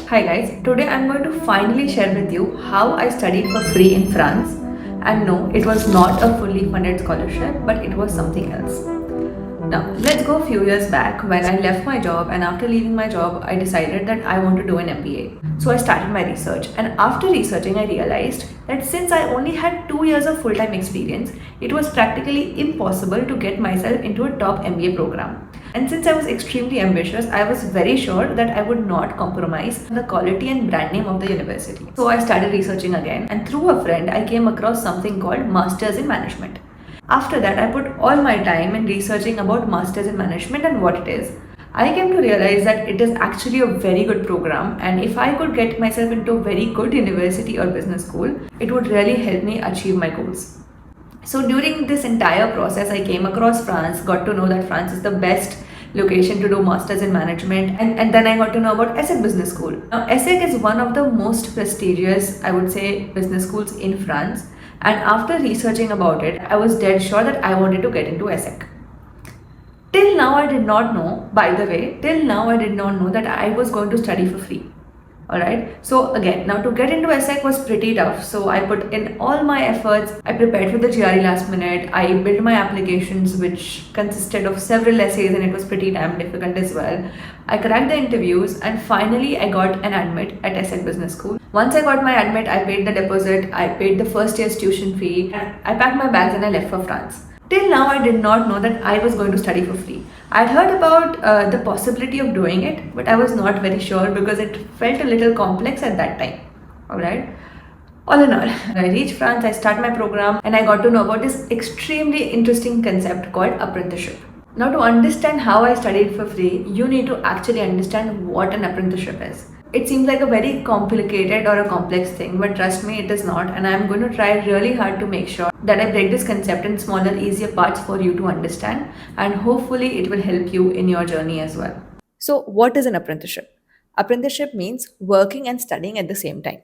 Hi guys, today I'm going to finally share with you how I studied for free in France. And no, it was not a fully funded scholarship, but it was something else. Now, let's go a few years back when I left my job, and after leaving my job, I decided that I want to do an MBA. So I started my research, and after researching, I realized that since I only had 2 years of full time experience, it was practically impossible to get myself into a top MBA program. And since I was extremely ambitious, I was very sure that I would not compromise the quality and brand name of the university. So I started researching again, and through a friend, I came across something called Masters in Management. After that, I put all my time in researching about Masters in Management and what it is. I came to realize that it is actually a very good program, and if I could get myself into a very good university or business school, it would really help me achieve my goals. So during this entire process, I came across France, got to know that France is the best location to do masters in management, and then I got to know about ESSEC Business School. Now, ESSEC is one of the most prestigious, I would say, business schools in France. And after researching about it, I was dead sure that I wanted to get into ESSEC. Till now, I did not know, by the way, till now I did not know that I was going to study for free. Alright, so again, now to get into ESSEC was pretty tough. So I put in all my efforts. I prepared for the GRE last minute. I built my applications, which consisted of several essays, and it was pretty damn difficult as well. I cracked the interviews, and finally I got an admit at ESSEC Business School. Once I got my admit, I paid the deposit, I paid the first year's tuition fee, and I packed my bags and I left for France. Till now, I did not know that I was going to study for free. I'd heard about the possibility of doing it, but I was not very sure because it felt a little complex at that time. Alright. All in all, when I reached France, I started my program, and I got to know about this extremely interesting concept called apprenticeship. Now, to understand how I studied for free, you need to actually understand what an apprenticeship is. It seems like a very complicated or a complex thing, but trust me, it is not. And I'm going to try really hard to make sure that I break this concept in smaller, easier parts for you to understand. And hopefully, it will help you in your journey as well. So, what is an apprenticeship? Apprenticeship means working and studying at the same time.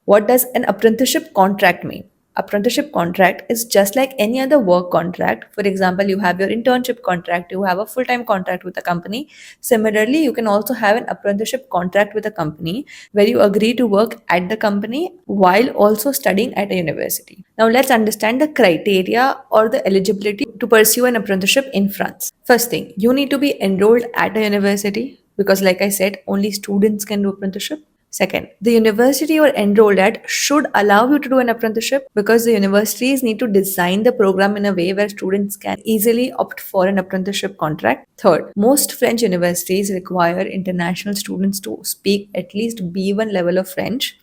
What does an apprenticeship contract mean? Apprenticeship contract is just like any other work contract. For example, you have your internship contract, you have a full time contract with a company. Similarly, you can also have an apprenticeship contract with a company where you agree to work at the company while also studying at a university. Now, let's understand the criteria or the eligibility to pursue an apprenticeship in France. First thing, you need to be enrolled at a university because, like I said, only students can do apprenticeship. Second, the university you are enrolled at should allow you to do an apprenticeship because the universities need to design the program in a way where students can easily opt for an apprenticeship contract. Third, most French universities require international students to speak at least B1 level of French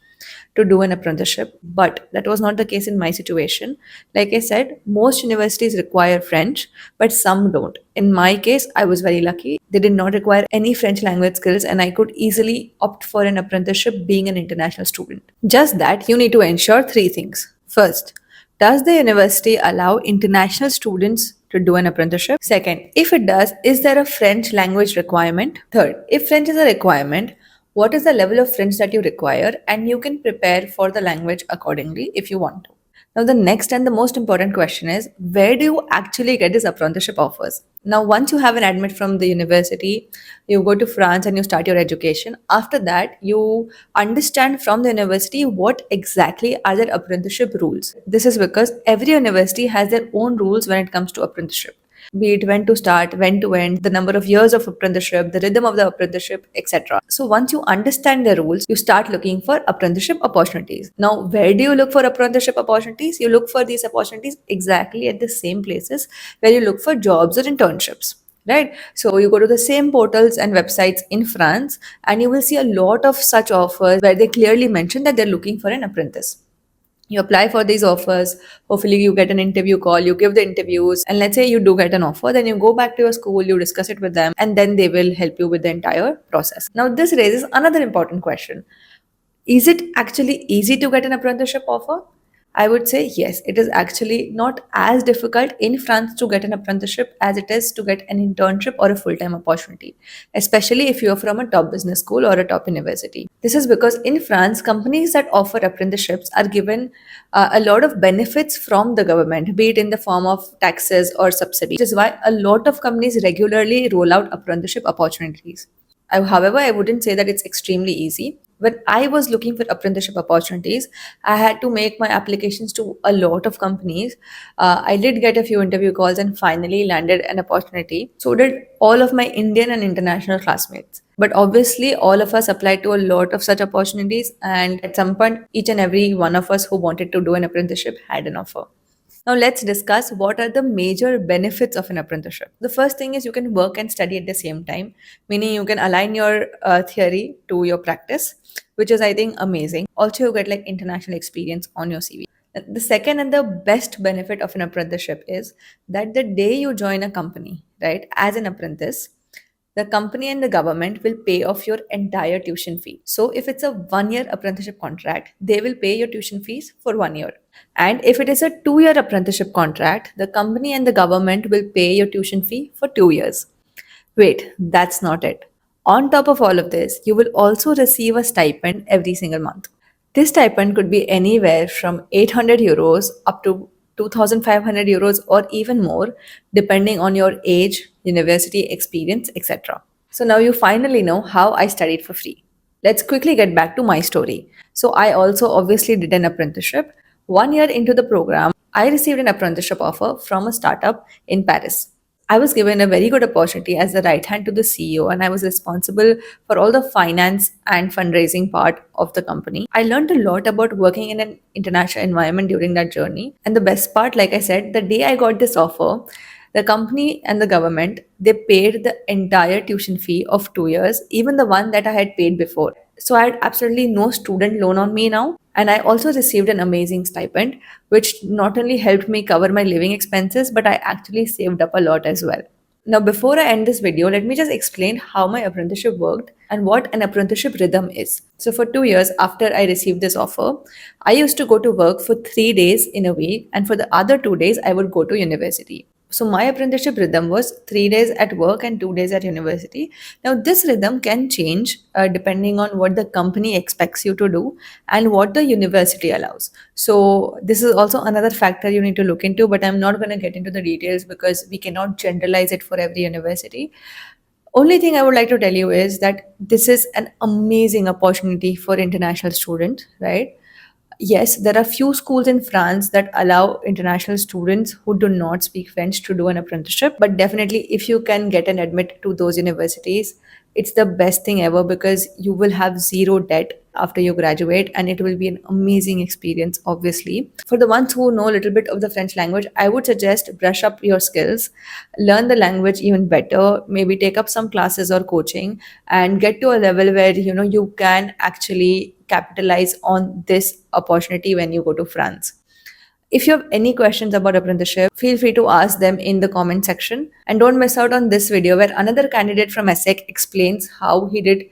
to do an apprenticeship, but that was not the case in my situation. Like I said, most universities require French, but some don't. In my case, I was very lucky. They did not require any French language skills, and I could easily opt for an apprenticeship being an international student. Just that, you need to ensure three things. First, does the university allow international students to do an apprenticeship? Second, if it does, is there a French language requirement? Third, if French is a requirement, what is the level of French that you require, and you can prepare for the language accordingly if you want to. Now, the next and the most important question is, where do you actually get these apprenticeship offers? Now, once you have an admit from the university, you go to France and you start your education. After that, you understand from the university what exactly are their apprenticeship rules. This is because every university has their own rules when it comes to apprenticeship, be it when to start, when to end, the number of years of apprenticeship, the rhythm of the apprenticeship, etc. So once you understand the rules, you start looking for apprenticeship opportunities. Now, where do you look for apprenticeship opportunities? You look for these opportunities exactly at the same places where you look for jobs or internships. Right? So you go to the same portals and websites in France, and you will see a lot of such offers where they clearly mention that they're looking for an apprentice. You apply for these offers, hopefully you get an interview call, you give the interviews, and let's say you do get an offer, then you go back to your school, you discuss it with them, and then they will help you with the entire process. Now, this raises another important question. Is it actually easy to get an apprenticeship offer? I would say yes, it is actually not as difficult in France to get an apprenticeship as it is to get an internship or a full time opportunity, especially if you're from a top business school or a top university. This is because in France, companies that offer apprenticeships are given a lot of benefits from the government, be it in the form of taxes or subsidies, which is why a lot of companies regularly roll out apprenticeship opportunities. However, I wouldn't say that it's extremely easy. When I was looking for apprenticeship opportunities, I had to make my applications to a lot of companies. I did get a few interview calls and finally landed an opportunity. So did all of my Indian and international classmates. But obviously, all of us applied to a lot of such opportunities, and at some point, each and every one of us who wanted to do an apprenticeship had an offer. Now, let's discuss what are the major benefits of an apprenticeship. The first thing is you can work and study at the same time, meaning you can align your theory to your practice, which is, I think, amazing. Also, you get like international experience on your CV. The second and the best benefit of an apprenticeship is that the day you join a company, right, as an apprentice, the company and the government will pay off your entire tuition fee. So if it's a 1 year apprenticeship contract, they will pay your tuition fees for 1 year. And if it is a 2 year apprenticeship contract, the company and the government will pay your tuition fee for 2 years. Wait, that's not it. On top of all of this, you will also receive a stipend every single month. This stipend could be anywhere from 800 euros up to 2500 euros or even more, depending on your age, university experience, etc. So now you finally know how I studied for free. Let's quickly get back to my story. So I also obviously did an apprenticeship. 1 year into the program, I received an apprenticeship offer from a startup in Paris. I was given a very good opportunity as the right hand to the CEO, and I was responsible for all the finance and fundraising part of the company. I learned a lot about working in an international environment during that journey. And the best part, like I said, the day I got this offer, the company and the government, they paid the entire tuition fee of 2 years, even the one that I had paid before. So I had absolutely no student loan on me now. And I also received an amazing stipend, which not only helped me cover my living expenses, but I actually saved up a lot as well. Now, before I end this video, let me just explain how my apprenticeship worked and what an apprenticeship rhythm is. So, for 2 years after I received this offer, I used to go to work for 3 days in a week, and for the other 2 days, I would go to university. So my apprenticeship rhythm was 3 days at work and 2 days at university. Now this rhythm can change depending on what the company expects you to do and what the university allows. So this is also another factor you need to look into, but I'm not going to get into the details because we cannot generalize it for every university. Only thing I would like to tell you is that this is an amazing opportunity for international students, right? Yes, there are few schools in France that allow international students who do not speak French to do an apprenticeship. But definitely, if you can get an admit to those universities, it's the best thing ever because you will have zero debt after you graduate and it will be an amazing experience, obviously. For the ones who know a little bit of the French language, I would suggest brush up your skills, learn the language even better, maybe take up some classes or coaching and get to a level where you can actually capitalize on this opportunity when you go to France. If you have any questions about apprenticeship, feel free to ask them in the comment section. And don't miss out on this video where another candidate from ESSEC explains how he did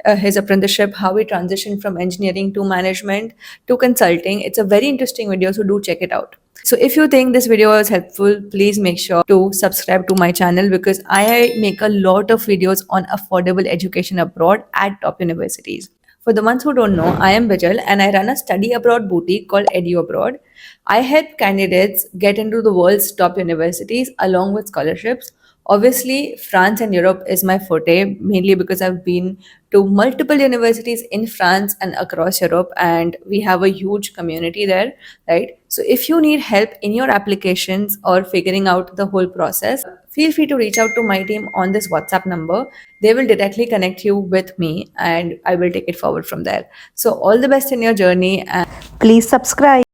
his apprenticeship, how he transitioned from engineering to management to consulting. It's a very interesting video, so do check it out. So if you think this video was helpful, please make sure to subscribe to my channel because I make a lot of videos on affordable education abroad at top universities. For the ones who don't know, I am Bijal and I run a study abroad boutique called Edu Abroad. I help candidates get into the world's top universities along with scholarships. Obviously, France and Europe is my forte, mainly because I've been to multiple universities in France and across Europe, and we have a huge community there, right? So, if you need help in your applications or figuring out the whole process, feel free to reach out to my team on this WhatsApp number. They will directly connect you with me, and I will take it forward from there. So, all the best in your journey, and Please subscribe.